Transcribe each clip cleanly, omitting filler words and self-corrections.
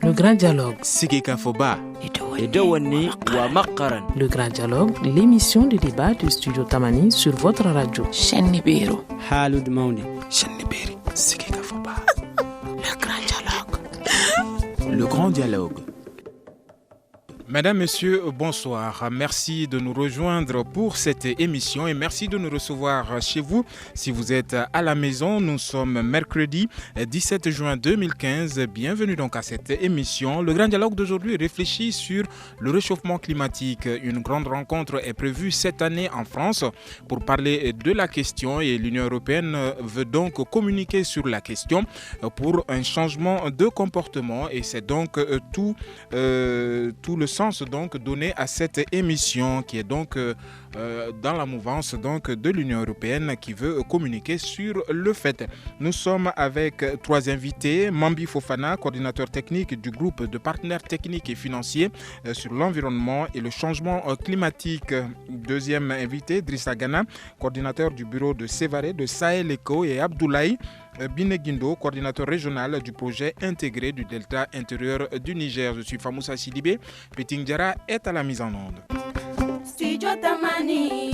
Le grand dialogue. Sigika Foba. Le grand dialogue, l'émission de débat du studio Tamani sur votre radio. Shenibiro. Halud Mauni. Shenibiri. Sigika Foba. Le grand dialogue. Le grand dialogue. Mesdames, Messieurs, bonsoir. Merci de nous rejoindre pour cette émission et merci de nous recevoir chez vous. Si vous êtes à la maison, nous sommes mercredi 17 juin 2015. Bienvenue donc à cette émission. Le grand dialogue d'aujourd'hui réfléchit sur le réchauffement climatique. Une grande rencontre est prévue cette année en France pour parler de la question et l'Union européenne veut donc communiquer sur la question pour un changement de comportement et c'est donc tout le sens donc donné à cette émission qui est donc dans la mouvance donc de l'Union européenne qui veut communiquer sur le fait. Nous sommes avec trois invités. Mambi Fofana, coordinateur technique du groupe de partenaires techniques et financiers sur l'environnement et le changement climatique. Deuxième invité, Drissa Gana, coordinateur du bureau de Sévaré de Sahel Eco, et Abdoulaye Bineguindo, coordinateur régional du projet intégré du delta intérieur du Niger. Je suis Famoussa Sidibé. Peting Diara est à la mise en onde. Studio Tamani.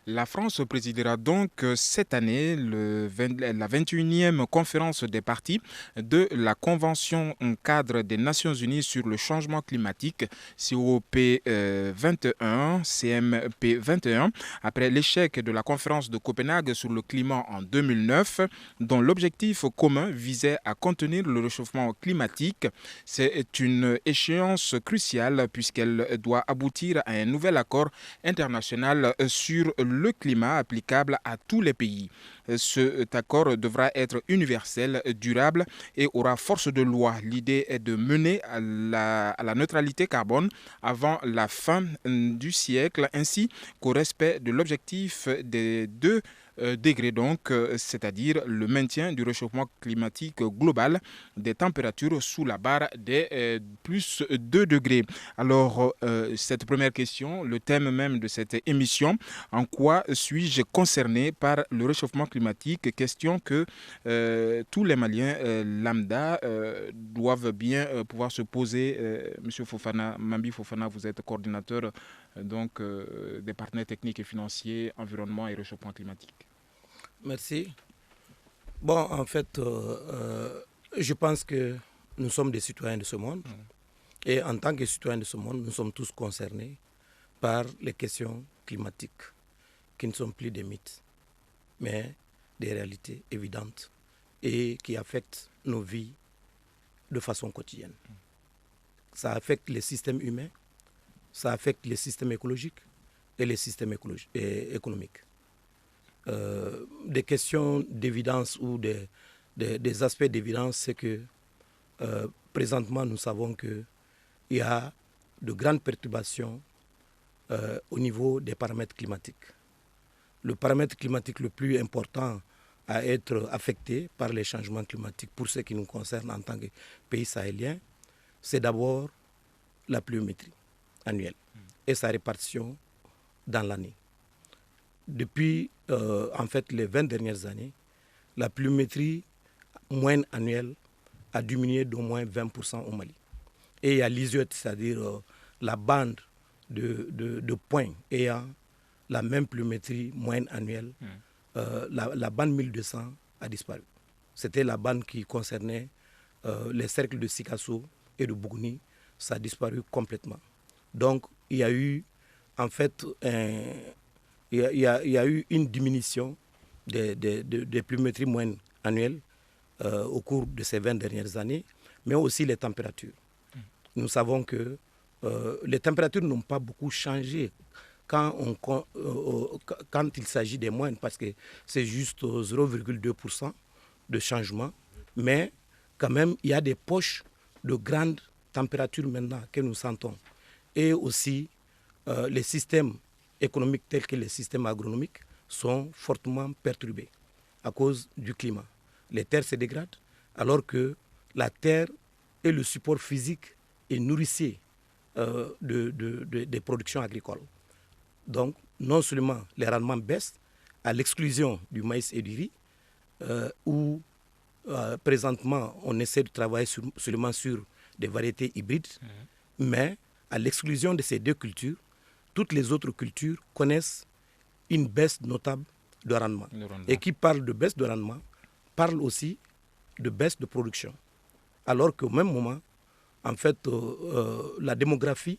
La France présidera donc cette année la 21e conférence des parties de la Convention cadre des Nations Unies sur le changement climatique, COP 21, CMP 21, après l'échec de la conférence de Copenhague sur le climat en 2009, dont l'objectif commun visait à contenir le réchauffement climatique. C'est une échéance cruciale puisqu'elle doit aboutir à un nouvel accord international sur le climat applicable à tous les pays. Cet accord devra être universel, durable et aura force de loi. L'idée est de mener à la neutralité carbone avant la fin du siècle ainsi qu'au respect de l'objectif des 2 degrés donc, c'est-à-dire le maintien du réchauffement climatique global des températures sous la barre des plus 2 degrés. Alors, cette première question, le thème même de cette émission, en quoi suis-je concerné par le réchauffement climatique? Question que tous les Maliens lambda doivent bien pouvoir se poser. Monsieur Fofana, Mambi Fofana, vous êtes coordinateur donc des partenaires techniques et financiers, environnement et réchauffement climatique. Merci. Bon, en fait, je pense que nous sommes des citoyens de ce monde. Et en tant que citoyens de ce monde, nous sommes tous concernés par les questions climatiques, qui ne sont plus des mythes, mais des réalités évidentes et qui affectent nos vies de façon quotidienne. Ça affecte les systèmes humains, ça affecte les systèmes écologiques et les systèmes économiques. Des questions d'évidence ou des aspects d'évidence, c'est que présentement nous savons qu'il y a de grandes perturbations au niveau des paramètres climatiques. Le paramètre climatique le plus important à être affecté par les changements climatiques pour ce qui nous concerne en tant que pays sahélien, c'est d'abord la pluviométrie annuelle et sa répartition dans l'année. Depuis en fait les 20 dernières années, la pluviométrie moyenne annuelle a diminué d'au moins 20% au Mali. Et il y a l'ISUET, c'est-à-dire la bande de points ayant la même pluviométrie moyenne annuelle, la bande 1200 a disparu. C'était la bande qui concernait les cercles de Sikasso et de Bougouni, ça a disparu complètement. Donc il y a eu en fait il y a eu une diminution des pluviométries moyennes annuelles au cours de ces 20 dernières années, mais aussi les températures. Nous savons que les températures n'ont pas beaucoup changé quand il s'agit des moyennes, parce que c'est juste 0,2% de changement, mais quand même, il y a des poches de grandes températures maintenant que nous sentons. Et aussi, les systèmes économiques tels que les systèmes agronomiques sont fortement perturbés à cause du climat. Les terres se dégradent alors que la terre est le support physique et nourricier des productions agricoles. Donc, non seulement les rendements baissent à l'exclusion du maïs et du riz, où présentement on essaie de travailler seulement sur des variétés hybrides, mais à l'exclusion de ces deux cultures, toutes les autres cultures connaissent une baisse notable de rendement. Et qui parle de baisse de rendement, parle aussi de baisse de production. Alors qu'au même moment, en fait, la démographie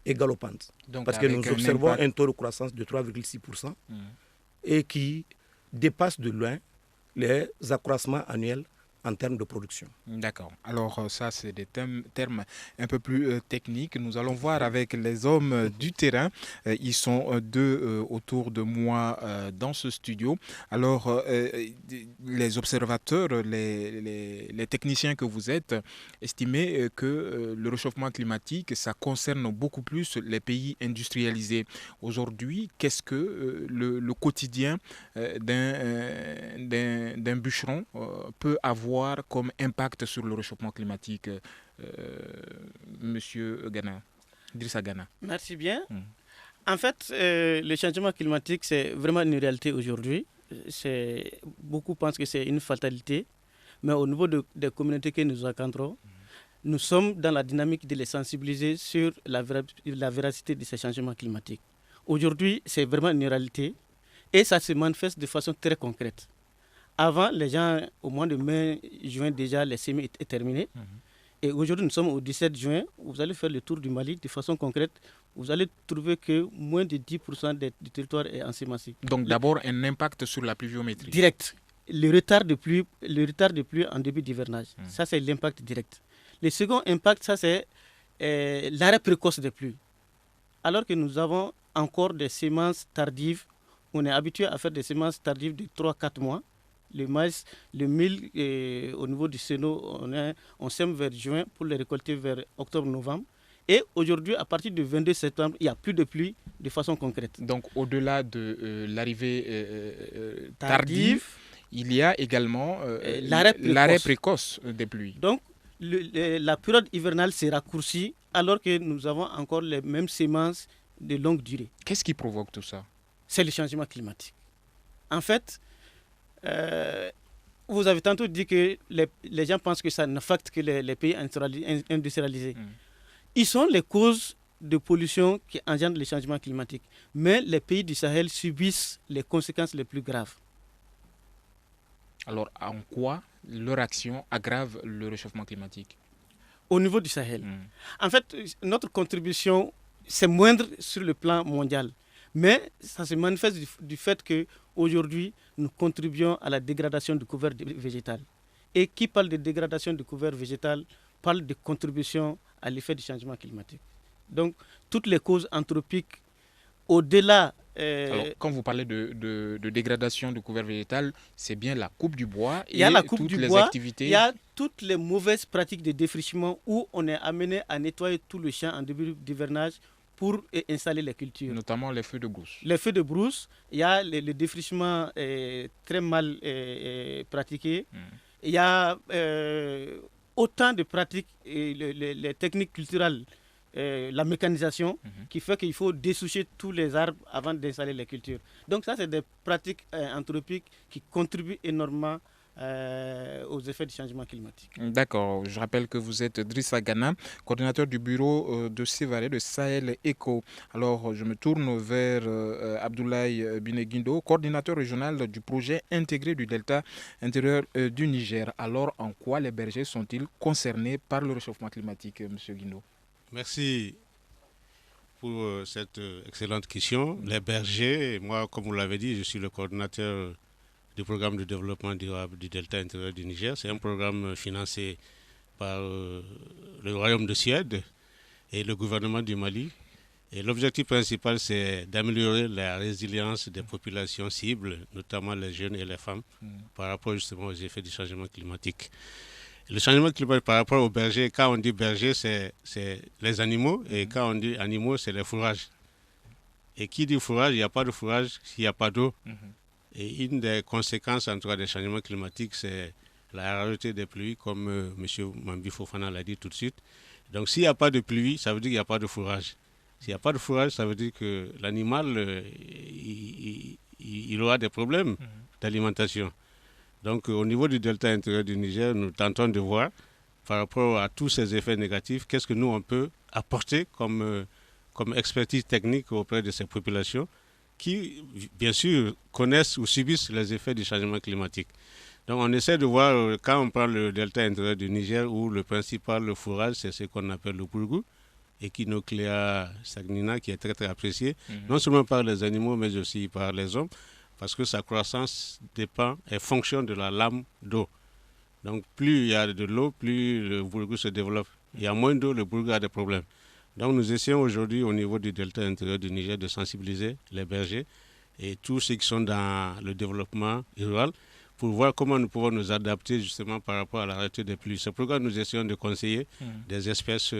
est galopante. Donc, parce que nous observons un taux de croissance de 3,6% et qui dépasse de loin les accroissements annuels en termes de production. D'accord. Alors ça, c'est des termes un peu plus techniques. Nous allons voir avec les hommes du terrain. Ils sont deux autour de moi dans ce studio. Alors, les observateurs, les techniciens que vous êtes, estimez que le réchauffement climatique, ça concerne beaucoup plus les pays industrialisés. Aujourd'hui, qu'est-ce que le quotidien d'un bûcheron peut avoir comme impact sur le réchauffement climatique, Monsieur Gana, Idrissa Gana? Merci bien. En fait, le changement climatique, c'est vraiment une réalité aujourd'hui. Beaucoup pensent que c'est une fatalité, mais au niveau des communautés que nous encadrons, nous sommes dans la dynamique de les sensibiliser sur la véracité de ces changements climatiques. Aujourd'hui, c'est vraiment une réalité et ça se manifeste de façon très concrète. Avant, les gens, au mois de mai, juin, déjà, les semis étaient terminés. Et aujourd'hui, nous sommes au 17 juin. Vous allez faire le tour du Mali de façon concrète. Vous allez trouver que moins de 10% du territoire est ensemencé. Donc, d'abord, un impact sur la pluviométrie. Direct. Le retard de pluie en début d'hivernage. Ça, c'est l'impact direct. Le second impact, ça, c'est l'arrêt précoce des pluies. Alors que nous avons encore des semences tardives, on est habitué à faire des semences tardives de 3-4 mois. Le maïs, le mil, au niveau du Sénat, on sème vers juin pour les récolter vers octobre-novembre. Et aujourd'hui, à partir du 22 septembre, il n'y a plus de pluie de façon concrète. Donc, au-delà de l'arrivée tardive, il y a également l'arrêt précoce des pluies. Donc, la période hivernale s'est raccourcie alors que nous avons encore les mêmes semences de longue durée. Qu'est-ce qui provoque tout ça? C'est le changement climatique. En fait, vous avez tantôt dit que les gens pensent que ça n'affecte que les pays industrialisés. Ils sont les causes de pollution qui engendrent le changement climatique. Mais les pays du Sahel subissent les conséquences les plus graves. Alors, en quoi leur action aggrave le réchauffement climatique? Au niveau du Sahel. En fait, notre contribution, c'est moindre sur le plan mondial. Mais ça se manifeste du fait qu'aujourd'hui, nous contribuons à la dégradation du couvert végétal. Et qui parle de dégradation du couvert végétal parle de contribution à l'effet du changement climatique. Donc, toutes les causes anthropiques, au-delà... Alors, quand vous parlez de dégradation du couvert végétal, c'est bien la coupe du bois et toutes les activités... Il y a toutes les mauvaises pratiques de défrichement où on est amené à nettoyer tout le champ en début d'hivernage pour installer les cultures. Notamment les feux de brousse. Les feux de brousse, il y a le défrichement très mal pratiqué. Il y a autant de pratiques, les techniques culturelles, la mécanisation, qui fait qu'il faut dessoucher tous les arbres avant d'installer les cultures. Donc ça, c'est des pratiques anthropiques qui contribuent énormément aux effets du changement climatique. D'accord. Je rappelle que vous êtes Idrissa Gana, coordinateur du bureau de Sévaré de Sahel Eco. Alors, je me tourne vers Abdoulaye Bineguindo, coordinateur régional du projet intégré du delta intérieur du Niger. Alors, en quoi les bergers sont-ils concernés par le réchauffement climatique, M. Guindo? Merci pour cette excellente question. Les bergers, moi, comme vous l'avez dit, je suis le coordinateur du programme de développement durable du delta intérieur du Niger. C'est un programme financé par le Royaume de Suède et le gouvernement du Mali. Et l'objectif principal, c'est d'améliorer la résilience des populations cibles, notamment les jeunes et les femmes, par rapport justement aux effets du changement climatique. Le changement climatique par rapport aux bergers, quand on dit berger, c'est les animaux, et quand on dit animaux, c'est les fourrages. Et qui dit fourrage, il n'y a pas de fourrage s'il n'y a pas d'eau. Et une des conséquences, en tout cas, des changements climatiques, c'est la rareté des pluies, comme M. Mambi Fofana l'a dit tout de suite. Donc, s'il n'y a pas de pluie, ça veut dire qu'il n'y a pas de fourrage. S'il n'y a pas de fourrage, ça veut dire que l'animal, il aura des problèmes d'alimentation. Donc au niveau du delta intérieur du Niger, nous tentons de voir par rapport à tous ces effets négatifs, qu'est-ce que nous on peut apporter comme expertise technique auprès de ces populations qui, bien sûr, connaissent ou subissent les effets du changement climatique. Donc on essaie de voir, quand on parle le delta intérieur du Niger, où le principal fourrage, c'est ce qu'on appelle le bourgou, Echinoclea sagnina, qui est très très apprécié, non seulement par les animaux, mais aussi par les hommes, parce que sa croissance dépend et fonctionne de la lame d'eau. Donc plus il y a de l'eau, plus le bourgou se développe. Il y a moins d'eau, le bourgou a des problèmes. Donc nous essayons aujourd'hui au niveau du delta intérieur du Niger de sensibiliser les bergers et tous ceux qui sont dans le développement rural pour voir comment nous pouvons nous adapter justement par rapport à la rareté des pluies. C'est pourquoi nous essayons de conseiller des espèces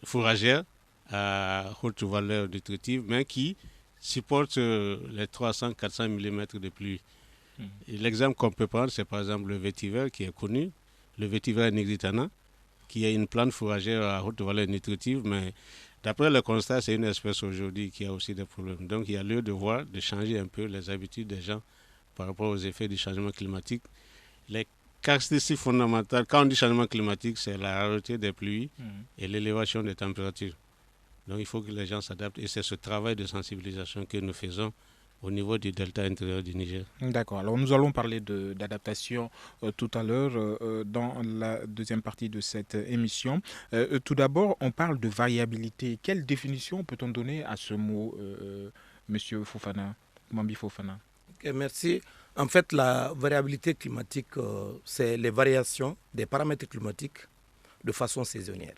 fourragères à haute valeur nutritive, mais qui supportent les 300-400 mm de pluie. Et l'exemple qu'on peut prendre, c'est par exemple le vétiver qui est connu, le vétiver nigritana, qui est une plante fourragère à haute valeur nutritive, mais d'après le constat, c'est une espèce aujourd'hui qui a aussi des problèmes. Donc il y a lieu de voir, de changer un peu les habitudes des gens par rapport aux effets du changement climatique. Les caractéristiques fondamentales, quand on dit changement climatique, c'est la rareté des pluies et l'élévation des températures. Donc il faut que les gens s'adaptent et c'est ce travail de sensibilisation que nous faisons au niveau du delta intérieur du Niger. D'accord. Alors nous allons parler d'adaptation tout à l'heure dans la deuxième partie de cette émission. Tout d'abord, on parle de variabilité. Quelle définition peut-on donner à ce mot, Monsieur Fofana, Mambi Fofana? Okay, merci. En fait, la variabilité climatique, c'est les variations des paramètres climatiques de façon saisonnière,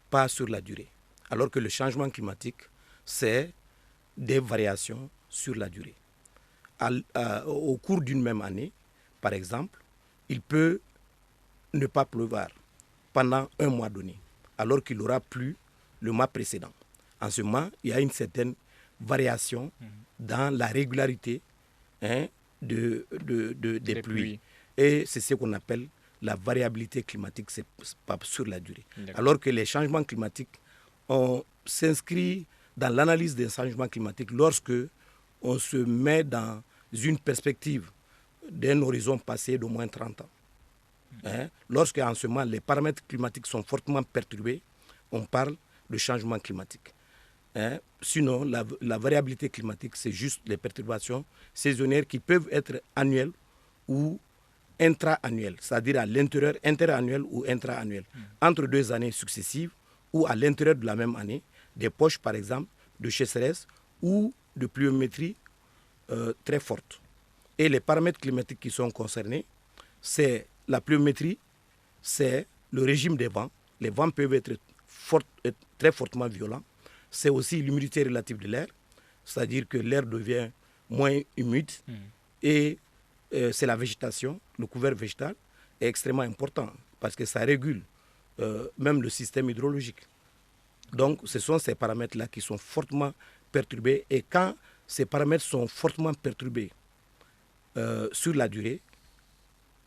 pas sur la durée. Alors que le changement climatique, c'est des variations sur la durée. Au cours d'une même année, par exemple, il peut ne pas pleuvoir pendant un mois donné, alors qu'il aura plu le mois précédent. En ce moment, il y a une certaine variation dans la régularité des pluies. Et c'est ce qu'on appelle la variabilité climatique, c'est pas sur la durée. Alors que les changements climatiques, on s'inscrit dans l'analyse des changements climatiques lorsque on se met dans une perspective d'un horizon passé d'au moins 30 ans. Lorsque en ce moment les paramètres climatiques sont fortement perturbés, on parle de changement climatique. Sinon, la variabilité climatique, c'est juste les perturbations saisonnières qui peuvent être annuelles ou intra-annuelles, c'est-à-dire à l'intérieur, interannuel ou intra-annuel, entre deux années successives ou à l'intérieur de la même année, des poches par exemple de sécheresse ou de pluviométrie très forte. Et les paramètres climatiques qui sont concernés, c'est la pluviométrie, c'est le régime des vents. Les vents peuvent être très fortement violents. C'est aussi l'humidité relative de l'air, c'est-à-dire que l'air devient moins humide. Et c'est la végétation, le couvert végétal est extrêmement important parce que ça régule même le système hydrologique. Donc ce sont ces paramètres-là qui sont fortement perturbés. Et quand ces paramètres sont fortement perturbés sur la durée,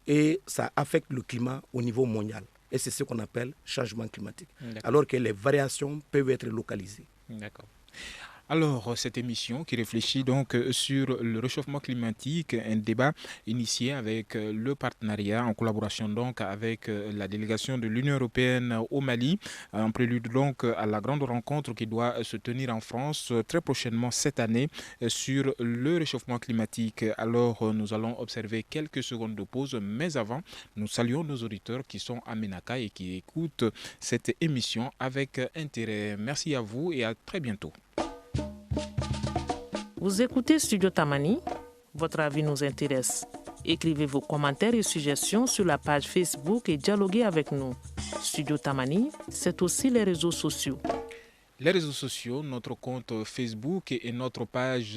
et ça affecte le climat au niveau mondial. Et c'est ce qu'on appelle changement climatique. Alors que les variations peuvent être localisées. D'accord. Alors, cette émission qui réfléchit donc sur le réchauffement climatique, un débat initié avec le partenariat en collaboration donc avec la délégation de l'Union européenne au Mali, en prélude donc à la grande rencontre qui doit se tenir en France très prochainement cette année sur le réchauffement climatique. Alors, nous allons observer quelques secondes de pause, mais avant, nous saluons nos auditeurs qui sont à Ménaka et qui écoutent cette émission avec intérêt. Merci à vous et à très bientôt. Vous écoutez Studio Tamani, votre avis nous intéresse. Écrivez vos commentaires et suggestions sur la page Facebook et dialoguez avec nous. Studio Tamani, c'est aussi les réseaux sociaux. Les réseaux sociaux, notre compte Facebook et notre page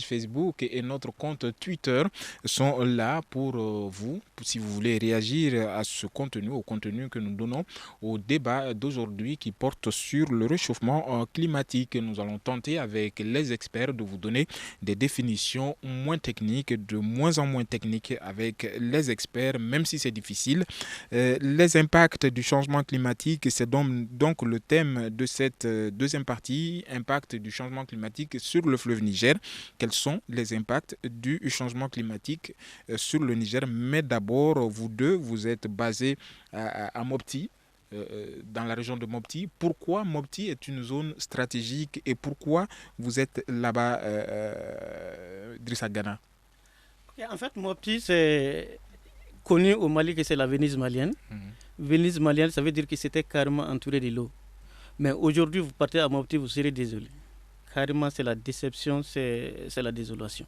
Facebook et notre compte Twitter sont là pour vous, si vous voulez réagir à ce contenu, au contenu que nous donnons au débat d'aujourd'hui qui porte sur le réchauffement climatique. Nous allons tenter avec les experts de vous donner des définitions moins techniques, de moins en moins techniques avec les experts, même si c'est difficile. Les impacts du changement climatique, c'est donc le thème de cette deuxième partie, impact du changement climatique sur le fleuve Niger. Quels sont les impacts du changement climatique sur le Niger? Mais d'abord, vous deux, vous êtes basés à Mopti, dans la région de Mopti. Pourquoi Mopti est une zone stratégique et pourquoi vous êtes là-bas, Drissa Gana? En fait, Mopti, c'est connu au Mali que c'est la Venise malienne. Venise malienne, ça veut dire que c'était carrément entouré de l'eau. Mais aujourd'hui, vous partez à Mopti, vous serez désolé. Carrément, c'est la déception, c'est la désolation.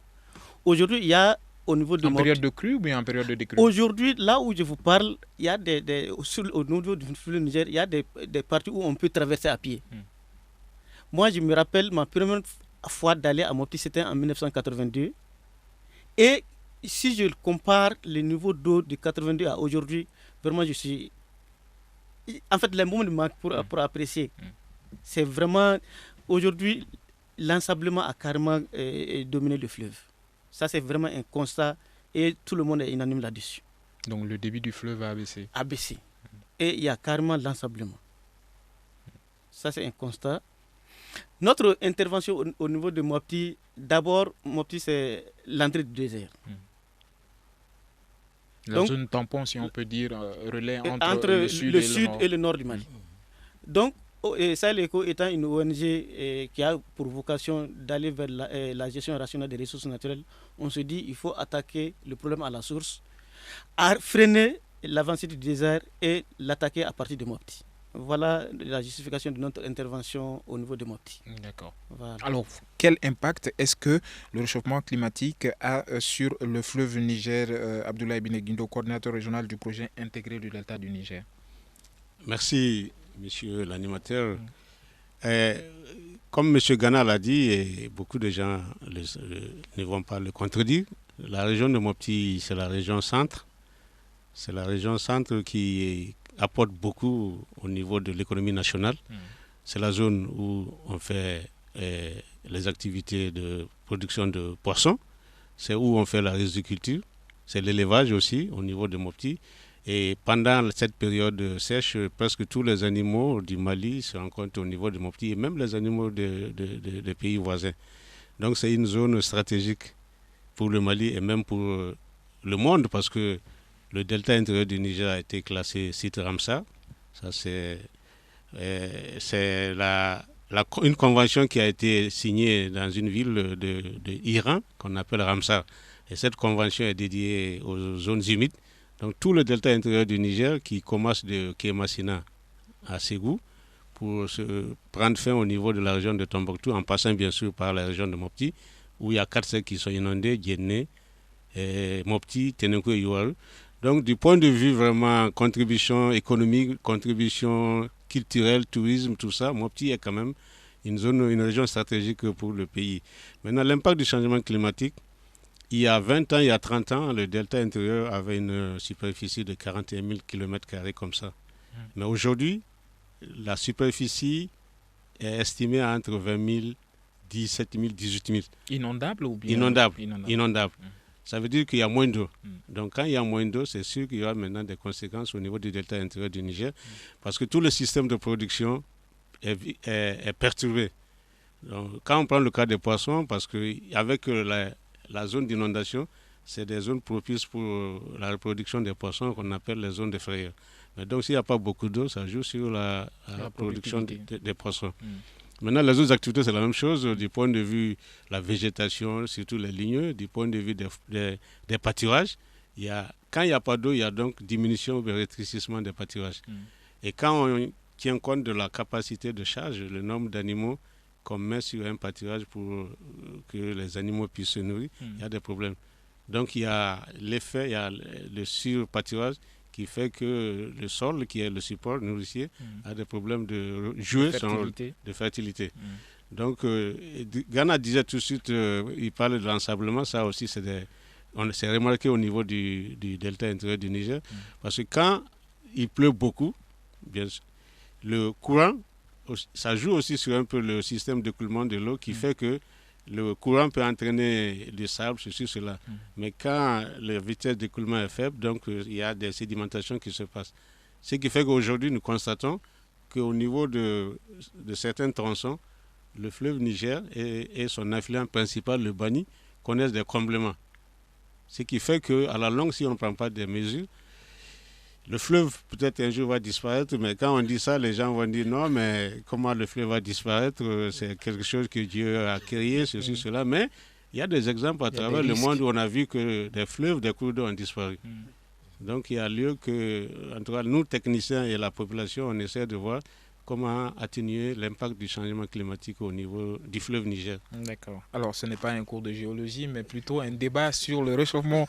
Aujourd'hui, il y a au niveau de en Mopti, période de crue ou bien en période de décrue? Aujourd'hui, là où je vous parle, il y a au niveau du fleuve Niger, il y a des parties où on peut traverser à pied. Moi, je me rappelle, ma première fois d'aller à Mopti, c'était en 1982. Et si je compare le niveau d'eau de 82 à aujourd'hui, vraiment, je suis... En fait, les mots me manquent pour apprécier. C'est vraiment... Aujourd'hui, l'ensablement a carrément dominé le fleuve. Ça, c'est vraiment un constat et tout le monde est unanime là-dessus. Donc, le débit du fleuve a baissé. A baissé. Et il y a carrément l'ensablement. Ça, c'est un constat. Notre intervention au niveau de Mopti, d'abord, Mopti, c'est l'entrée du désert. La zone tampon, si on peut dire, relais entre le sud et le nord du Mali. Donc, Sahel Eco étant une ONG qui a pour vocation d'aller vers la gestion rationnelle des ressources naturelles, on se dit qu'il faut attaquer le problème à la source, à freiner l'avancée du désert et l'attaquer à partir de Mopti. Voilà la justification de notre intervention au niveau de Mopti. D'accord. Voilà. Alors, quel impact est-ce que le réchauffement climatique a sur le fleuve Niger? Abdoulaye Bineguindo, coordinateur régional du projet intégré du Delta du Niger. Merci, monsieur l'animateur. Comme monsieur Gana l'a dit, et beaucoup de gens ne vont pas le contredire, la région de Mopti, c'est la région centre. C'est la région centre qui apporte beaucoup au niveau de l'économie nationale. C'est la zone où on fait les activités de production de poissons. C'est où on fait la riziculture. C'est l'élevage aussi au niveau de Mopti. Et pendant cette période sèche, presque tous les animaux du Mali se rencontrent au niveau de Mopti et même les animaux des pays voisins. Donc c'est une zone stratégique pour le Mali et même pour le monde parce que le delta intérieur du Niger a été classé site Ramsar. Ça, c'est une convention qui a été signée dans une ville de Iran qu'on appelle Ramsar. Et cette convention est dédiée aux zones humides. Donc tout le delta intérieur du Niger qui commence de Kémassina à Ségou pour se prendre fin au niveau de la région de Tombouctou en passant bien sûr par la région de Mopti où il y a 4 secteurs qui sont inondés, Djenné, Mopti, Ténékou et Youarou. Donc, du point de vue vraiment contribution économique, contribution culturelle, tourisme, tout ça, Mopti est quand même une région stratégique pour le pays. Maintenant, l'impact du changement climatique, il y a 20 ans, il y a 30 ans, le delta intérieur avait une superficie de 41 000 km² comme ça. Mais aujourd'hui, la superficie est estimée à entre 20 000, 17 000, 18 000. Inondable ou bien Inondable. Ça veut dire qu'il y a moins d'eau. Donc quand il y a moins d'eau, c'est sûr qu'il y aura maintenant des conséquences au niveau du delta intérieur du Niger, parce que tout le système de production est perturbé. Donc, quand on prend le cas des poissons, parce qu'avec la zone d'inondation, c'est des zones propices pour la reproduction des poissons qu'on appelle les zones de frayeur. Mais donc s'il n'y a pas beaucoup d'eau, ça joue sur la production des poissons. Maintenant, les autres activités, c'est la même chose du point de vue de la végétation, surtout les ligneux, du point de vue des pâturages. Quand il n'y a pas d'eau, il y a donc diminution ou rétrécissement des pâturages. Et quand on tient compte de la capacité de charge, le nombre d'animaux qu'on met sur un pâturage pour que les animaux puissent se nourrir, il y a des problèmes. Donc il y a l'effet, il y a le surpâturage qui fait que le sol, qui est le support nourricier, a des problèmes de jouer son rôle de fertilité. Donc, Gana disait tout de suite, il parlait de l'ensablement, ça aussi, on s'est remarqué au niveau du delta intérieur du Niger, parce que quand il pleut beaucoup, bien sûr, le courant, ça joue aussi sur un peu le système d'écoulement de l'eau qui fait que le courant peut entraîner du sable, ceci, cela. Mais quand la vitesse d'écoulement est faible, donc il y a des sédimentations qui se passent. Ce qui fait qu'aujourd'hui, nous constatons qu'au niveau de certains tronçons, le fleuve Niger et son affluent principal, le Bani, connaissent des comblements. Ce qui fait qu'à la longue, si on ne prend pas des mesures, le fleuve peut-être un jour va disparaître, mais quand on dit ça, les gens vont dire non, mais comment le fleuve va disparaître? C'est quelque chose que Dieu a créé, ceci, cela. Mais il y a des exemples à travers le monde où on a vu que des fleuves, des cours d'eau ont disparu. Donc il y a lieu que, en tout cas, nous, techniciens et la population, on essaie de voir comment atténuer l'impact du changement climatique au niveau du fleuve Niger. D'accord. Alors, ce n'est pas un cours de géologie, mais plutôt un débat sur le réchauffement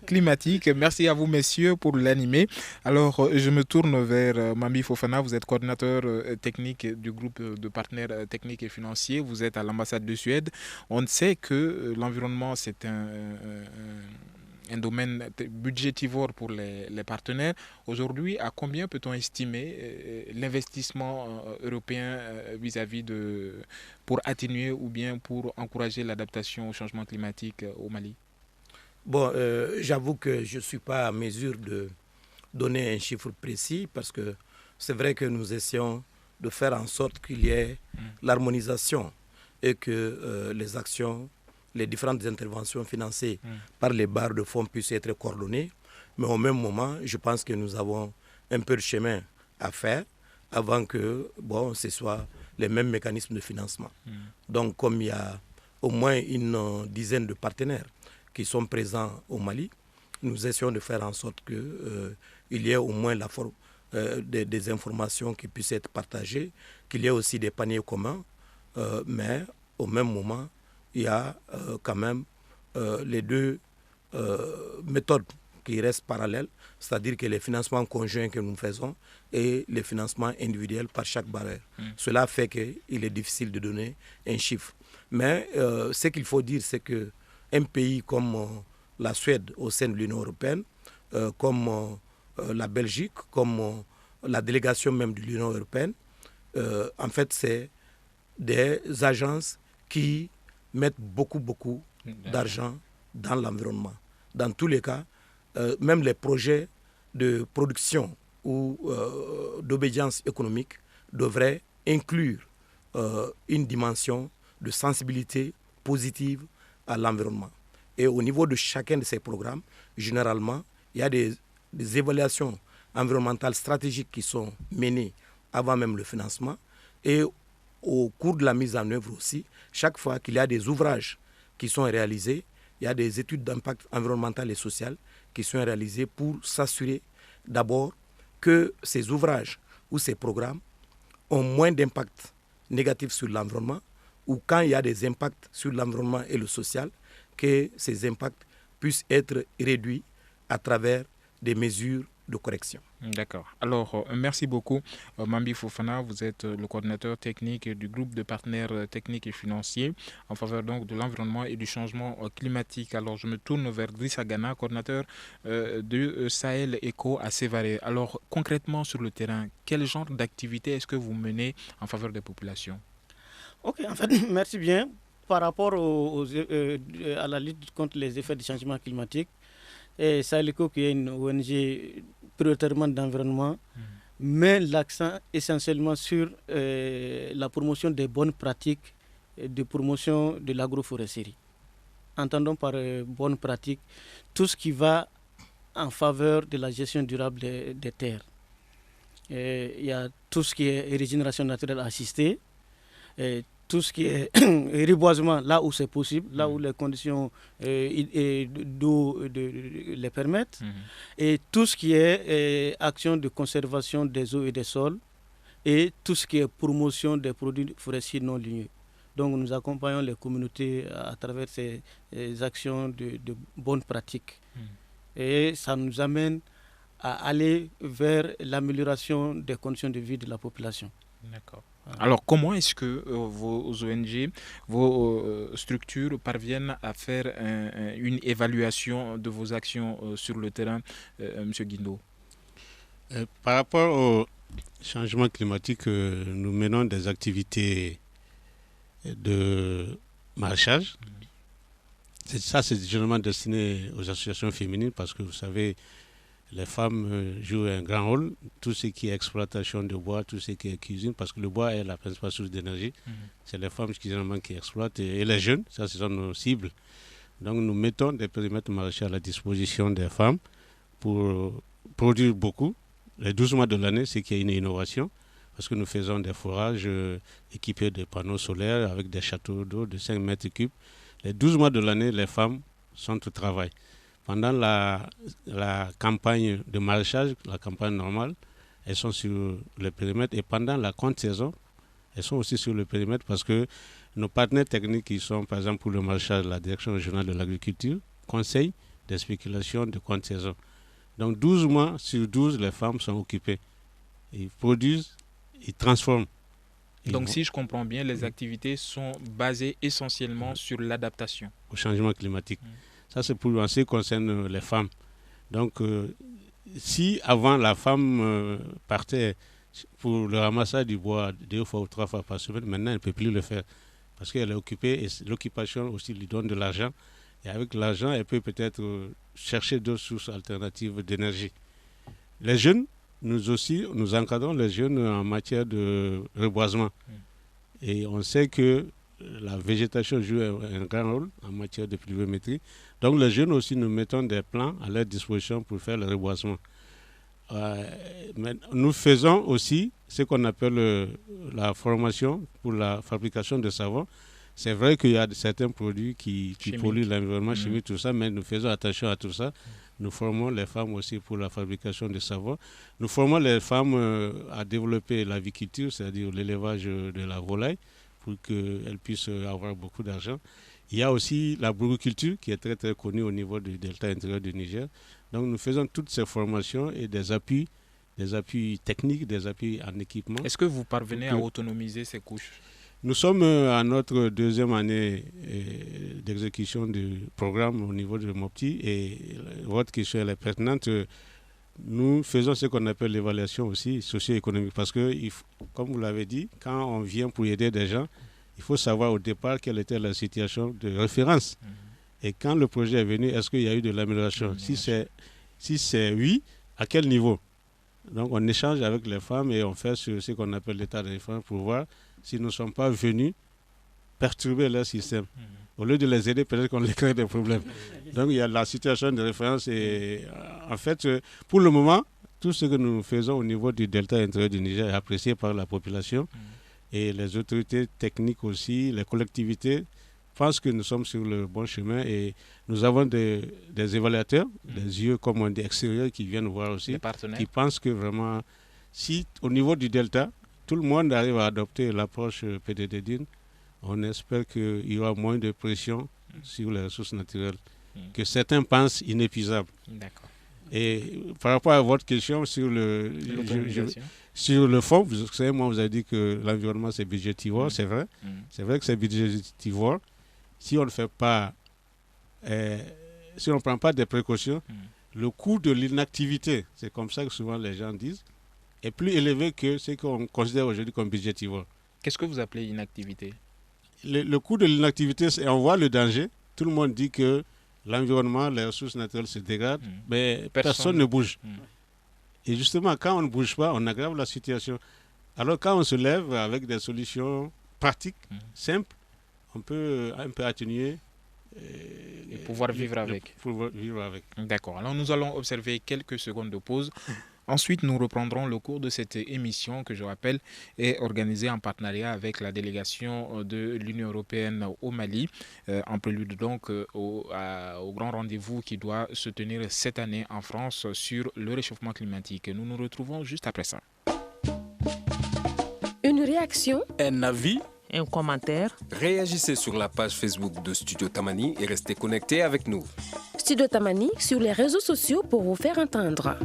climatique. Merci à vous, messieurs, pour l'animer. Alors, je me tourne vers Mambi Fofana. Vous êtes coordinateur technique du groupe de partenaires techniques et financiers. Vous êtes à l'ambassade de Suède. On sait que l'environnement, c'est un domaine budgétivore pour les partenaires. Aujourd'hui, à combien peut-on estimer l'investissement européen vis-à-vis pour atténuer ou bien pour encourager l'adaptation au changement climatique au Mali? Bon, j'avoue que je ne suis pas à mesure de donner un chiffre précis parce que c'est vrai que nous essayons de faire en sorte qu'il y ait l'harmonisation et que les actions, les différentes interventions financées par les barres de fonds puissent être coordonnées. Mais au même moment, je pense que nous avons un peu de chemin à faire avant que ce soit les mêmes mécanismes de financement. Donc, comme il y a au moins une dizaine de partenaires qui sont présents au Mali, nous essayons de faire en sorte qu'il y ait au moins des informations qui puissent être partagées, qu'il y ait aussi des paniers communs, mais au même moment, il y a quand même les deux méthodes qui restent parallèles, c'est-à-dire que les financements conjoints que nous faisons et les financements individuels par chaque barreur. Cela fait qu'il est difficile de donner un chiffre. Mais ce qu'il faut dire, c'est qu'un pays comme la Suède au sein de l'Union européenne, comme la Belgique, comme la délégation même de l'Union européenne, en fait, c'est des agences qui mettent beaucoup d'argent dans l'environnement. Dans tous les cas, même les projets de production ou d'obédience économique devraient inclure une dimension de sensibilité positive à l'environnement. Et au niveau de chacun de ces programmes, généralement, il y a des évaluations environnementales stratégiques qui sont menées avant même le financement. Et au cours de la mise en œuvre aussi, chaque fois qu'il y a des ouvrages qui sont réalisés, il y a des études d'impact environnemental et social qui sont réalisées pour s'assurer d'abord que ces ouvrages ou ces programmes ont moins d'impact négatif sur l'environnement, ou quand il y a des impacts sur l'environnement et le social, que ces impacts puissent être réduits à travers des mesures de correction. D'accord. Alors, merci beaucoup, Mambi Fofana. Vous êtes le coordinateur technique du groupe de partenaires techniques et financiers en faveur donc de l'environnement et du changement climatique. Alors, je me tourne vers Drissa Gana, coordinateur de Sahel Eco à Sévaré. Alors, concrètement sur le terrain, quel genre d'activité est-ce que vous menez en faveur des populations? Ok, en fait, merci bien. Par rapport à la lutte contre les effets du changement climatique, Sahel Eco, qui est une ONG prioritairement d'environnement, met l'accent essentiellement sur la promotion des bonnes pratiques de promotion de l'agroforesterie. Entendons par bonnes pratiques tout ce qui va en faveur de la gestion durable des terres. Il y a tout ce qui est régénération naturelle assistée, tout ce qui est reboisement là où c'est possible, là où les conditions d'eau les permettent, et tout ce qui est action de conservation des eaux et des sols, et tout ce qui est promotion des produits forestiers non ligneux. Donc nous accompagnons les communautés à travers ces actions de bonnes pratiques. Et ça nous amène à aller vers l'amélioration des conditions de vie de la population. D'accord. Alors, comment est-ce que vos ONG, vos structures parviennent à faire une évaluation de vos actions sur le terrain, M. Guindo? Par rapport au changement climatique, nous menons des activités de maraîchage. Ça, c'est généralement destiné aux associations féminines parce que vous savez, les femmes jouent un grand rôle. Tout ce qui est exploitation de bois, tout ce qui est cuisine, parce que le bois est la principale source d'énergie. C'est les femmes qui exploitent et les jeunes, ça ce sont nos cibles. Donc nous mettons des périmètres maraîchers à la disposition des femmes pour produire beaucoup. Les 12 mois de l'année, c'est qu'il y a une innovation, parce que nous faisons des forages équipés de panneaux solaires avec des châteaux d'eau de 5 mètres cubes. Les 12 mois de l'année, les femmes sont au travail. Pendant la campagne de maraîchage, la campagne normale, elles sont sur le périmètre. Et pendant la contre-saison, elles sont aussi sur le périmètre parce que nos partenaires techniques qui sont, par exemple, pour le maraîchage, la Direction régionale de l'agriculture, conseillent des spéculations de contre-saison. Donc 12 mois sur 12, les femmes sont occupées. Ils produisent, ils transforment. Donc si je comprends bien, les activités sont basées essentiellement sur l'adaptation au changement climatique. Ça, c'est pour en ce qui concerne les femmes. Donc, si avant la femme partait pour le ramassage du bois 2 fois ou 3 fois par semaine, maintenant elle ne peut plus le faire parce qu'elle est occupée et l'occupation aussi lui donne de l'argent. Et avec l'argent, elle peut peut-être chercher d'autres sources alternatives d'énergie. Les jeunes, nous encadrons les jeunes en matière de reboisement. Et on sait que la végétation joue un grand rôle en matière de pluviométrie. Donc les jeunes aussi, nous mettons des plans à leur disposition pour faire le reboisement. Mais nous faisons aussi ce qu'on appelle la formation pour la fabrication de savon. C'est vrai qu'il y a certains produits qui polluent l'environnement chimique, tout ça, mais nous faisons attention à tout ça. Nous formons les femmes aussi pour la fabrication de savon. Nous formons les femmes à développer l'aviculture, c'est-à-dire l'élevage de la volaille, pour qu'elles puissent avoir beaucoup d'argent. Il y a aussi la brugriculture qui est très très connue au niveau du delta intérieur du Niger. Donc nous faisons toutes ces formations et des appuis techniques, des appuis en équipement. Est-ce que vous parvenez à autonomiser ces couches? Nous sommes à notre 2e année d'exécution du programme au niveau de Mopti et votre question est pertinente. Nous faisons ce qu'on appelle l'évaluation aussi socio-économique parce que, comme vous l'avez dit, quand on vient pour aider des gens, il faut savoir au départ quelle était la situation de référence. Et quand le projet est venu, est-ce qu'il y a eu de l'amélioration? Si c'est oui, à quel niveau? Donc on échange avec les femmes et on fait ce qu'on appelle l'état de référence pour voir si nous ne sommes pas venus perturber leur système. Au lieu de les aider, peut-être qu'on les crée des problèmes. Donc il y a la situation de référence et en fait, pour le moment, tout ce que nous faisons au niveau du delta intérieur du Niger est apprécié par la population et les autorités techniques aussi, les collectivités pensent que nous sommes sur le bon chemin et nous avons des évaluateurs, des yeux comme on dit extérieurs qui viennent voir aussi, qui pensent que vraiment, si au niveau du delta, tout le monde arrive à adopter l'approche PDD-DIN, on espère qu'il y aura moins de pression sur les ressources naturelles que certains pensent inépuisables. D'accord. Et par rapport à votre question sur sur le fond, vous savez, moi, vous avez dit que l'environnement c'est budgétivore, c'est vrai. C'est vrai que c'est budgétivore. Si on ne fait pas, si on ne prend pas des précautions, le coût de l'inactivité, c'est comme ça que souvent les gens disent, est plus élevé que ce qu'on considère aujourd'hui comme budgétivore. Qu'est-ce que vous appelez inactivité? Le coût de l'inactivité, on voit le danger. Tout le monde dit que l'environnement, les ressources naturelles se dégradent, mais personne ne bouge. Et justement, quand on ne bouge pas, on aggrave la situation. Alors quand on se lève avec des solutions pratiques, simples, on peut un peu atténuer et pouvoir vivre avec. D'accord. Alors nous allons observer quelques secondes de pause. Ensuite, nous reprendrons le cours de cette émission que je rappelle est organisée en partenariat avec la délégation de l'Union européenne au Mali, en prélude donc au grand rendez-vous qui doit se tenir cette année en France sur le réchauffement climatique. Nous nous retrouvons juste après ça. Une réaction, un avis, un commentaire. Réagissez sur la page Facebook de Studio Tamani et restez connectés avec nous. Studio Tamani sur les réseaux sociaux pour vous faire entendre.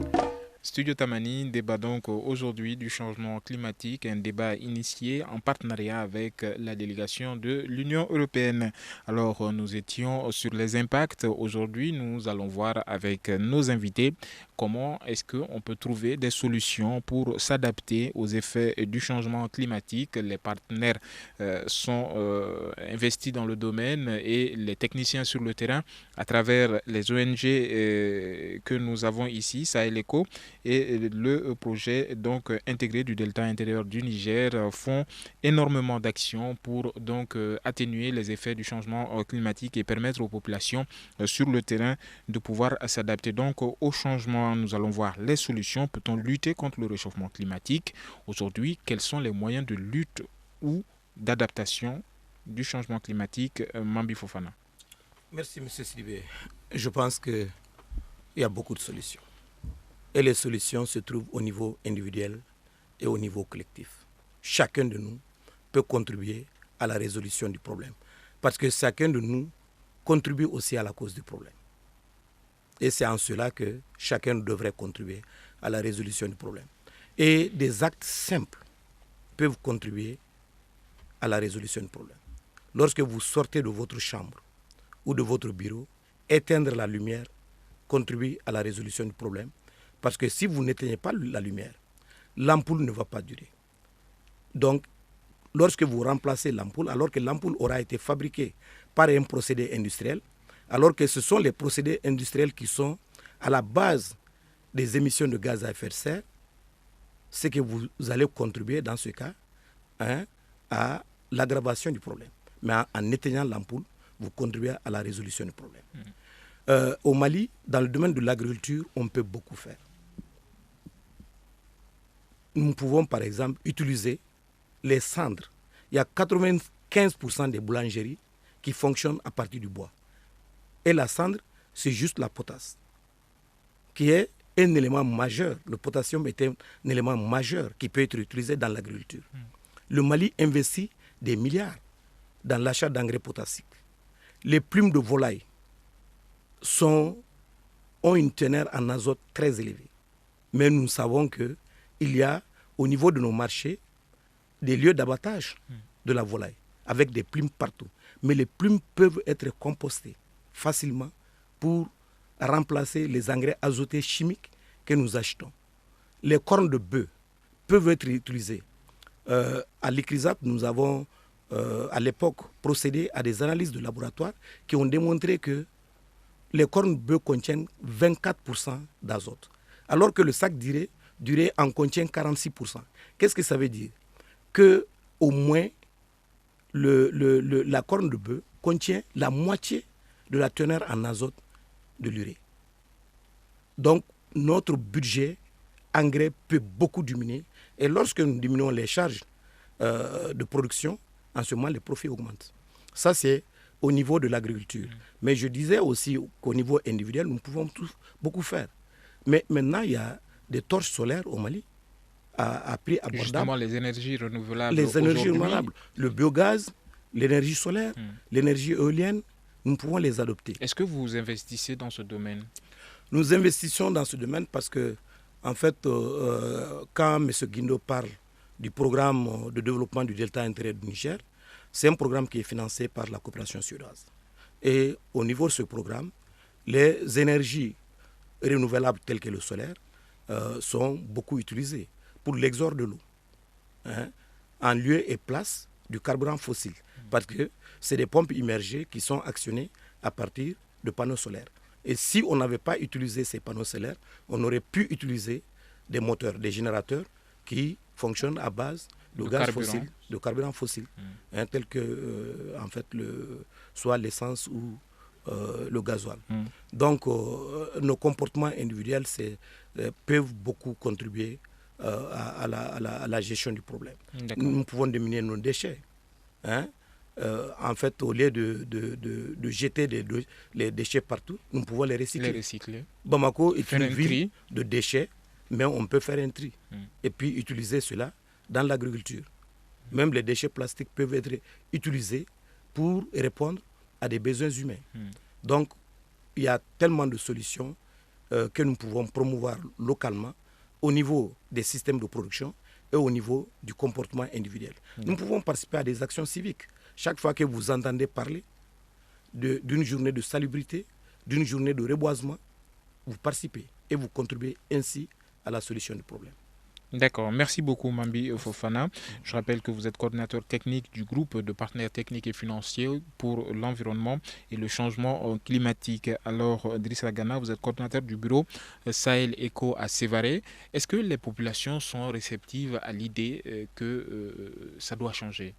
Studio Tamani débat donc aujourd'hui du changement climatique, un débat initié en partenariat avec la délégation de l'Union européenne. Alors nous étions sur les impacts. Aujourd'hui, nous allons voir avec nos invités comment est-ce qu'on peut trouver des solutions pour s'adapter aux effets du changement climatique. Les partenaires sont investis dans le domaine et les techniciens sur le terrain à travers les ONG que nous avons ici, Sahel Eco, et le projet donc intégré du delta intérieur du Niger font énormément d'actions pour donc atténuer les effets du changement climatique et permettre aux populations sur le terrain de pouvoir s'adapter donc au changement. Nous allons voir les solutions. Peut-on lutter contre le réchauffement climatique? Aujourd'hui, quels sont les moyens de lutte ou d'adaptation du changement climatique? Mambi Fofana. Merci, M. Sidibé. Je pense qu'il y a beaucoup de solutions. Et les solutions se trouvent au niveau individuel et au niveau collectif. Chacun de nous peut contribuer à la résolution du problème. Parce que chacun de nous contribue aussi à la cause du problème. Et c'est en cela que chacun devrait contribuer à la résolution du problème. Et des actes simples peuvent contribuer à la résolution du problème. Lorsque vous sortez de votre chambre ou de votre bureau, éteindre la lumière contribue à la résolution du problème. Parce que si vous n'éteignez pas la lumière, l'ampoule ne va pas durer. Donc, lorsque vous remplacez l'ampoule, alors que l'ampoule aura été fabriquée par un procédé industriel, alors que ce sont les procédés industriels qui sont à la base des émissions de gaz à effet de serre, c'est que vous allez contribuer dans ce cas à l'aggravation du problème. Mais en éteignant l'ampoule, vous contribuez à la résolution du problème. Au Mali, dans le domaine de l'agriculture, on peut beaucoup faire. Nous pouvons par exemple utiliser les cendres. Il y a 95% des boulangeries qui fonctionnent à partir du bois. Et la cendre, c'est juste la potasse, qui est un élément majeur. Le potassium est un élément majeur qui peut être utilisé dans l'agriculture. Le Mali investit des milliards dans l'achat d'engrais potassiques. Les plumes de volaille ont une teneur en azote très élevée. Mais nous savons qu'il y a au niveau de nos marchés des lieux d'abattage de la volaille avec des plumes partout. Mais les plumes peuvent être compostées facilement pour remplacer les engrais azotés chimiques que nous achetons. Les cornes de bœuf peuvent être utilisées. À l'ICRISAP, nous avons à l'époque procédé à des analyses de laboratoire qui ont démontré que les cornes de bœuf contiennent 24% d'azote, alors que le sac d'urée en contient 46%. Qu'est-ce que ça veut dire? Qu'au moins, la corne de bœuf contient la moitié de la teneur en azote de l'urée. Donc, notre budget engrais peut beaucoup diminuer. Et lorsque nous diminuons les charges de production, en ce moment, les profits augmentent. Ça, c'est au niveau de l'agriculture. Mais je disais aussi qu'au niveau individuel, nous pouvons beaucoup faire. Mais maintenant, il y a des torches solaires au Mali à prix abordable. Justement, les énergies renouvelables. Les énergies renouvelables. Le biogaz, l'énergie solaire, l'énergie éolienne, nous pouvons les adopter. Est-ce que vous investissez dans ce domaine? Nous investissons dans ce domaine parce que, en fait, quand M. Guindo parle du programme de développement du delta intérieur du Niger, c'est un programme qui est financé par la coopération suédoise. Et au niveau de ce programme, les énergies renouvelables telles que le solaire sont beaucoup utilisées pour l'exor de l'eau, en lieu et place du carburant fossile. Parce que c'est des pompes immergées qui sont actionnées à partir de panneaux solaires. Et si on n'avait pas utilisé ces panneaux solaires, on aurait pu utiliser des moteurs, des générateurs qui fonctionnent à base de gaz carburant fossile, de carburant fossile, tel que en fait soit l'essence ou le gasoil. Donc nos comportements individuels peuvent beaucoup contribuer à la gestion du problème. Nous pouvons diminuer nos déchets. En fait, au lieu de jeter les déchets partout, nous pouvons les recycler. Bamako est une ville de déchets, mais on peut faire un tri et puis utiliser cela dans l'agriculture. Même les déchets plastiques peuvent être utilisés pour répondre à des besoins humains. Donc, il y a tellement de solutions que nous pouvons promouvoir localement au niveau des systèmes de production et au niveau du comportement individuel. Nous pouvons participer à des actions civiques. Chaque fois que vous entendez parler d'une journée de salubrité, d'une journée de reboisement, vous participez et vous contribuez ainsi à la solution du problème. D'accord, merci beaucoup Mambi Fofana. Je rappelle que vous êtes coordinateur technique du groupe de partenaires techniques et financiers pour l'environnement et le changement climatique. Alors Drissa Gana, vous êtes coordinateur du bureau Sahel Eco à Sévaré. Est-ce que les populations sont réceptives à l'idée que ça doit changer?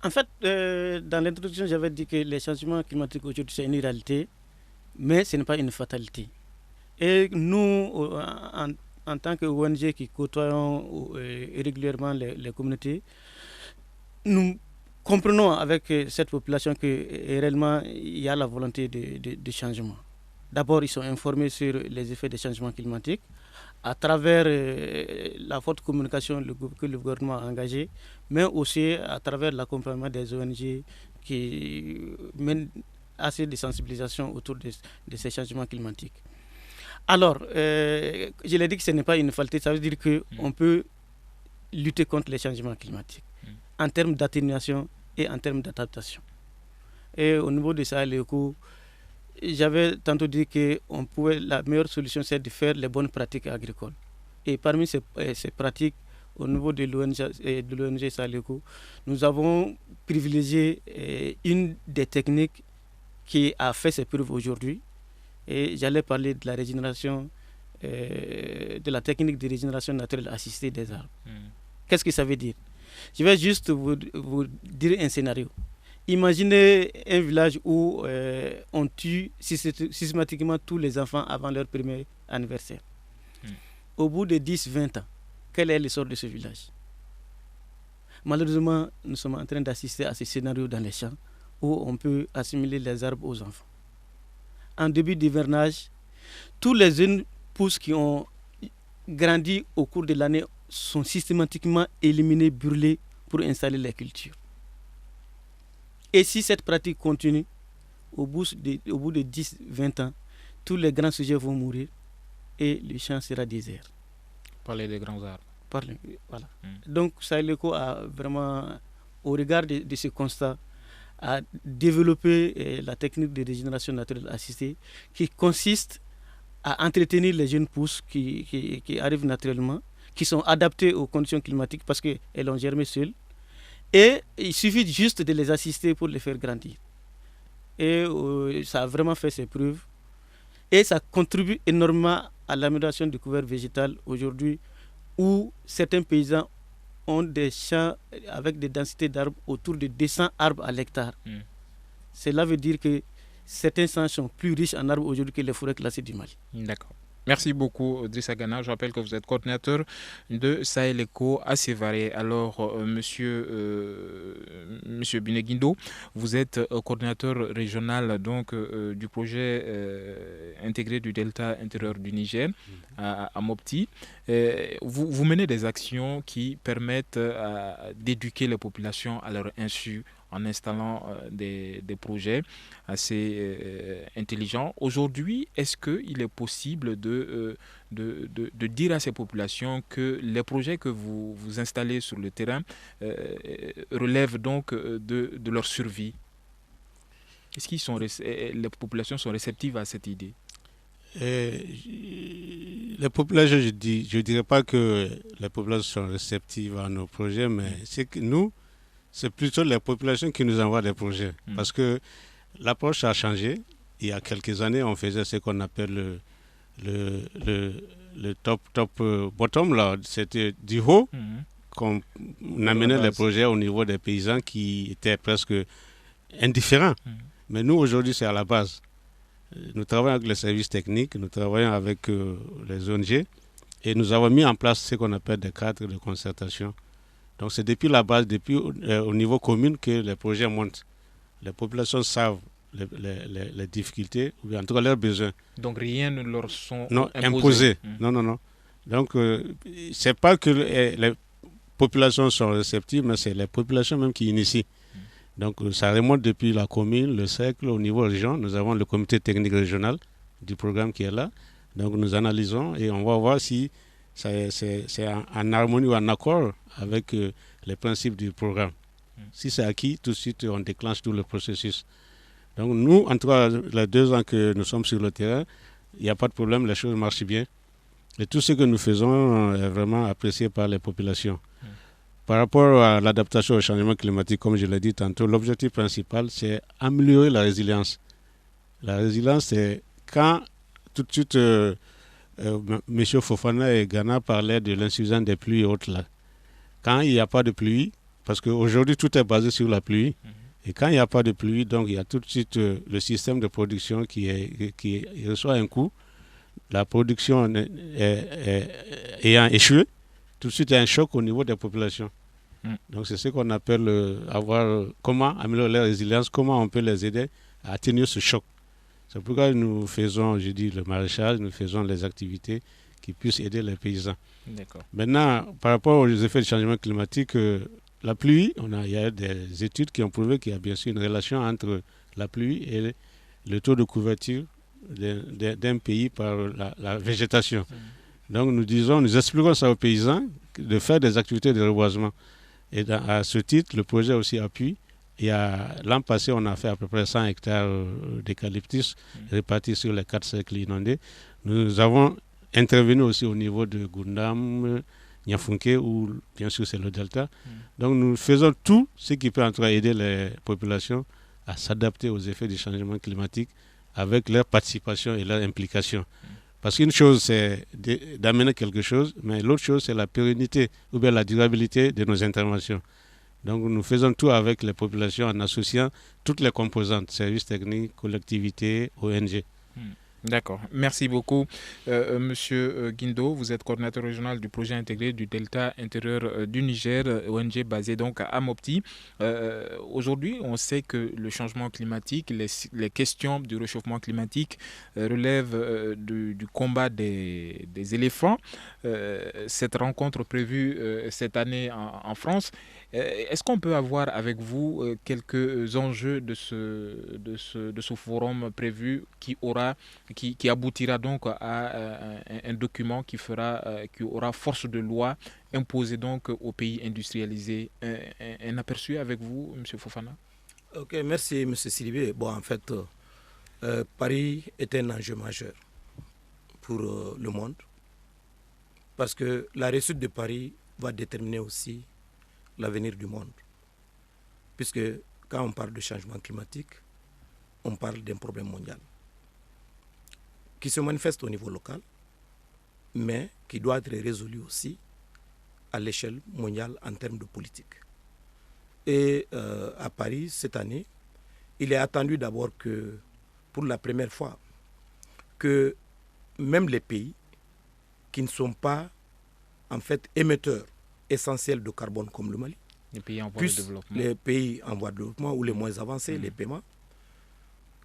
En fait, dans l'introduction, j'avais dit que les changements climatiques aujourd'hui, c'est une réalité, mais ce n'est pas une fatalité. Et nous, en tant qu'ONG qui côtoyons régulièrement les communautés, nous comprenons avec cette population que réellement il y a la volonté de changement. D'abord, ils sont informés sur les effets des changements climatiques à travers la forte communication que le gouvernement a engagée, mais aussi à travers l'accompagnement des ONG qui mènent assez de sensibilisation autour de ces changements climatiques. Alors, je l'ai dit que ce n'est pas une fatalité, ça veut dire qu'on peut lutter contre les changements climatiques en termes d'atténuation et en termes d'adaptation. Et au niveau de Sahel Eco, j'avais tantôt dit que la meilleure solution, c'est de faire les bonnes pratiques agricoles. Et parmi ces pratiques, au niveau de l'ONG Sahel Eco, nous avons privilégié une des techniques qui a fait ses preuves aujourd'hui. Et j'allais parler de la régénération, de la technique de régénération naturelle assistée des arbres. Qu'est-ce que ça veut dire? Je vais juste vous dire un scénario. Imaginez un village où on tue systématiquement tous les enfants avant leur premier anniversaire. Au bout de 10-20 ans, quel est le sort de ce village? Malheureusement, nous sommes en train d'assister à ce scénario dans les champs où on peut assimiler les arbres aux enfants. En début d'hivernage, tous les jeunes pousses qui ont grandi au cours de l'année sont systématiquement éliminés, brûlés pour installer les cultures. Et si cette pratique continue, au bout de 10-20 ans, tous les grands sujets vont mourir et le champ sera désert. Parler des grands arbres. Voilà. Donc Sahel Eco a vraiment, au regard de ce constat, a développé la technique de régénération naturelle assistée qui consiste à entretenir les jeunes pousses qui arrivent naturellement, qui sont adaptées aux conditions climatiques parce qu'elles ont germé seules. Et il suffit juste de les assister pour les faire grandir. Et ça a vraiment fait ses preuves. Et ça contribue énormément à l'amélioration du couvert végétal aujourd'hui où certains paysans ont des champs avec des densités d'arbres autour de 200 arbres à l'hectare. Cela veut dire que certains champs sont plus riches en arbres aujourd'hui que les forêts classées du Mali. D'accord. Merci beaucoup, Drissa Gana. Je rappelle que vous êtes coordinateur de Sahel Eco à Sévaré. Alors, monsieur Bineguindo, vous êtes coordinateur régional donc, du projet intégré du Delta intérieur du Niger à Mopti. Vous menez des actions qui permettent d'éduquer les populations à leur insu en installant des projets assez intelligents. Aujourd'hui, est-ce qu'il est possible de dire à ces populations que les projets que vous installez sur le terrain relèvent donc de leur survie? Est-ce que les populations sont réceptives à cette idée? Les populations, je ne dirais pas que les populations sont réceptives à nos projets, mais c'est que nous, c'est plutôt les populations qui nous envoient des projets. Parce que l'approche a changé. Il y a quelques années, on faisait ce qu'on appelle le top-bottom. Là. C'était du haut qu'on amenait les projets au niveau des paysans qui étaient presque indifférents. Mais nous, aujourd'hui, c'est à la base. Nous travaillons avec les services techniques, nous travaillons avec les ONG et nous avons mis en place ce qu'on appelle des cadres de concertation. Donc c'est depuis la base, depuis au niveau commune que les projets montent. Les populations savent les difficultés, ou en tout cas leurs besoins. Donc rien ne leur sont imposés. Non. Donc c'est pas que les populations sont réceptives, mais c'est les populations même qui initient. Donc ça remonte depuis la commune, le cercle, au niveau région. Nous avons le comité technique régional du programme qui est là. Donc nous analysons et on va voir si c'est en harmonie ou en accord avec les principes du programme. Si c'est acquis, tout de suite, on déclenche tout le processus. Donc nous, en tout cas, les 2 ans que nous sommes sur le terrain, il n'y a pas de problème, les choses marchent bien. Et tout ce que nous faisons est vraiment apprécié par les populations. Par rapport à l'adaptation au changement climatique, comme je l'ai dit tantôt, l'objectif principal, c'est améliorer la résilience. La résilience, c'est quand tout de suite, M. Fofana et Ghana parlaient de l'insuffisance des pluies et autres là. Quand il n'y a pas de pluie, parce qu'aujourd'hui tout est basé sur la pluie, et quand il n'y a pas de pluie, donc il y a tout de suite le système de production qui reçoit un coup. La production ayant échoué, tout de suite il y a un choc au niveau des populations. Donc c'est ce qu'on appelle comment améliorer la résilience, comment on peut les aider à atténuer ce choc. C'est pourquoi nous faisons, je dis, le maraîchage, nous faisons les activités qui puissent aider les paysans. D'accord. Maintenant, par rapport aux effets du changement climatique, la pluie, il y a des études qui ont prouvé qu'il y a bien sûr une relation entre la pluie et le taux de couverture d'un pays par la végétation. Donc nous expliquons ça aux paysans de faire des activités de reboisement. Et à ce titre, le projet aussi appuie. L'an passé, on a fait à peu près 100 hectares d'eucalyptus répartis sur les 4 cercles inondés. Nous avons intervenu aussi au niveau de Gundam, Niafunke, où bien sûr c'est le delta. Donc nous faisons tout ce qui peut en tout cas aider les populations à s'adapter aux effets du changement climatique avec leur participation et leur implication. Parce qu'une chose, c'est d'amener quelque chose, mais l'autre chose, c'est la pérennité ou bien la durabilité de nos interventions. Donc nous faisons tout avec les populations en associant toutes les composantes, services techniques, collectivités, ONG. D'accord. Merci beaucoup. Monsieur Guindo, vous êtes coordinateur régional du projet intégré du Delta intérieur du Niger, ONG basée donc à Mopti. Aujourd'hui, on sait que le changement climatique, les questions du réchauffement climatique relèvent du combat des éléphants. Cette rencontre prévue cette année en France, est-ce qu'on peut avoir avec vous quelques enjeux de ce forum prévu qui aboutira donc à un document qui aura force de loi imposé donc aux pays industrialisés. Un aperçu avec vous, M. Fofana? Ok, merci M. Sidibé. Bon, en fait, Paris est un enjeu majeur pour le monde parce que la réussite de Paris va déterminer aussi l'avenir du monde. Puisque quand on parle de changement climatique, on parle d'un problème mondial qui se manifeste au niveau local, mais qui doit être résolu aussi à l'échelle mondiale en termes de politique. Et à Paris, cette année, il est attendu d'abord que, pour la première fois, que même les pays qui ne sont pas en fait émetteurs essentiels de carbone comme le Mali, les pays en voie de développement, les pays en voie de développement ou les moins avancés, les paiements,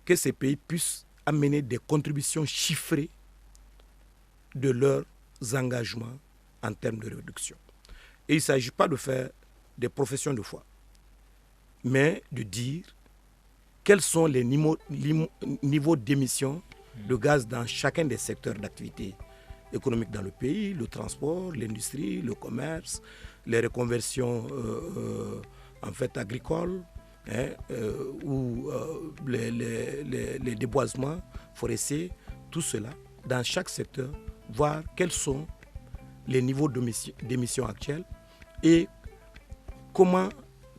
que ces pays puissent amener des contributions chiffrées de leurs engagements en termes de réduction. Et il ne s'agit pas de faire des professions de foi, mais de dire quels sont les niveaux d'émissions de gaz dans chacun des secteurs d'activité économique dans le pays, le transport, l'industrie, le commerce, les reconversions en fait agricoles, ou les déboisements forestiers, tout cela, dans chaque secteur, voir quels sont les niveaux d'émissions actuels et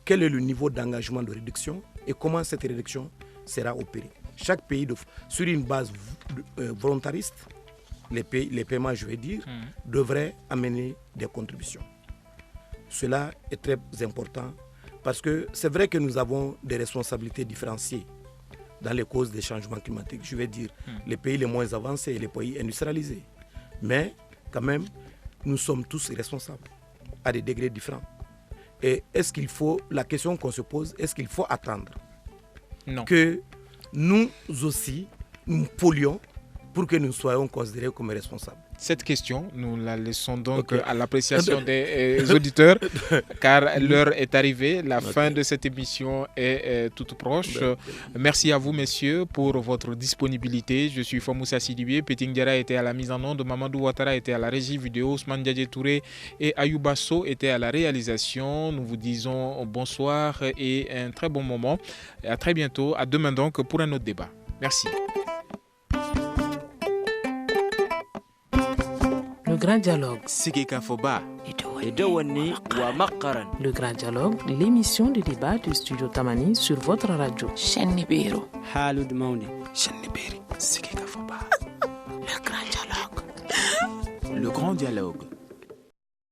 quel est le niveau d'engagement de réduction et comment cette réduction sera opérée. Chaque pays, sur une base volontariste, les paiements, je vais dire, devraient amener des contributions. Cela est très important parce que c'est vrai que nous avons des responsabilités différenciées dans les causes des changements climatiques. Je vais dire les pays les moins avancés et les pays industrialisés. Mais quand même, nous sommes tous responsables à des degrés différents. Et la question qu'on se pose, est-ce qu'il faut attendre que nous aussi, nous polluons pour que nous soyons considérés comme responsables. Cette question, nous la laissons donc à l'appréciation des auditeurs, car l'heure est arrivée, la fin de cette émission est toute proche. Merci à vous, messieurs, pour votre disponibilité. Je suis Famoussa Sidibé, Peting Diara était à la mise en onde, Mamadou Ouattara était à la régie vidéo, Ousmane Diadje Touré et Ayouba Sow étaient à la réalisation. Nous vous disons bonsoir et un très bon moment. Et à très bientôt, à demain donc pour un autre débat. Merci. Le Grand Dialogue. Le Grand Dialogue, l'émission de débat du Studio Tamani sur votre radio. Le Grand Dialogue.